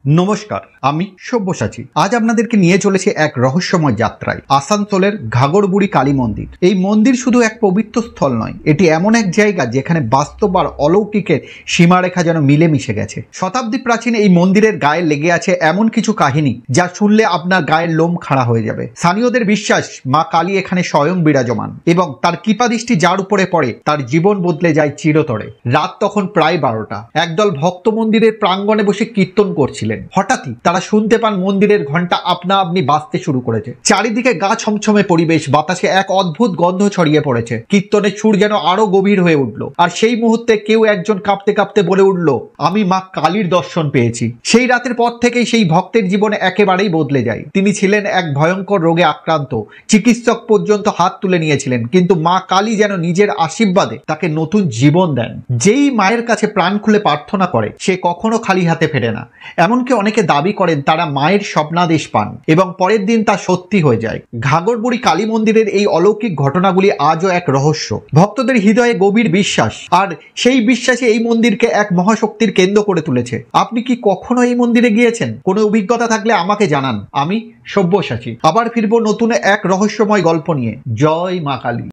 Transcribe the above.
নমস্কার, আমি সব্যসাচী। আজ আপনাদেরকে নিয়ে চলেছে এক রহস্যময় যাত্রায় আসানসোলের ঘাগরবুড়ি কালী মন্দির। এই মন্দির শুধু এক পবিত্র স্থল নয়, এটি এমন এক জায়গা যেখানে বাস্তব আর অলৌকিকের সীমারেখা যেন মিলেমিশে গেছে। শতাব্দী প্রাচীন এই মন্দিরের গায়ে লেগে আছে এমন কিছু কাহিনী যা শুনলে আপনার গায়ের লোম খাড়া হয়ে যাবে। স্থানীয়দের বিশ্বাস মা কালী এখানে স্বয়ং বিরাজমান এবং তার কৃপাদৃষ্টি যার উপরে পড়ে তার জীবন বদলে যায় চিরতরে। রাত তখন প্রায় 12টা। একদল ভক্ত মন্দিরের প্রাঙ্গণে বসে কীর্তন করছিলেন। হঠাৎই তারা শুনতে পান মন্দিরের ঘন্টা আপনা আপনি বাজতে শুরু করেছে। চারিদিকে গা ছমছমে পরিবেশ, বাতাসে এক অদ্ভুত গন্ধ ছড়িয়ে পড়েছে। কীর্তনের সুর যেন আরো গভীর হয়ে উঠল। আর সেই মুহূর্তে কেউ একজন কাঁপতে কাঁপতে বলে উঠল, আমি মা কালীর দর্শন পেয়েছি। সেই রাতের পর থেকেই সেই ভক্তের জীবনে একেবারেই বদলে যায়। তিনি ছিলেন এক ভয়ঙ্কর রোগে আক্রান্ত, চিকিৎসক পর্যন্ত হাত তুলে নিয়েছিলেন, কিন্তু মা কালী যেন নিজের আশীর্বাদে তাকে নতুন জীবন দেন। যেই মায়ের কাছে প্রাণ খুলে প্রার্থনা করে সে কখনো খালি হাতে ফেরে না। এমনকি অনেকে দাবি করেন তারা মায়ের স্বপ্নাদেশ পান এবং পরের দিন তা সত্যি হয়ে যায়। ঘাগরবুড়ি কালী মন্দিরের এই অলৌকিক ঘটনাগুলি আজও এক রহস্য। ভক্তদের হৃদয়ে গভীর বিশ্বাস, আর সেই বিশ্বাসে এই মন্দিরকে এক মহাশক্তির কেন্দ্র করে তুলেছে। আপনি কি কখনো এই মন্দিরে গিয়েছেন? কোনো অভিজ্ঞতা থাকলে আমাকে জানান। আমি সব্যসাচী আবার ফিরবো নতুন এক রহস্যময় গল্প নিয়ে। জয় মা কালী।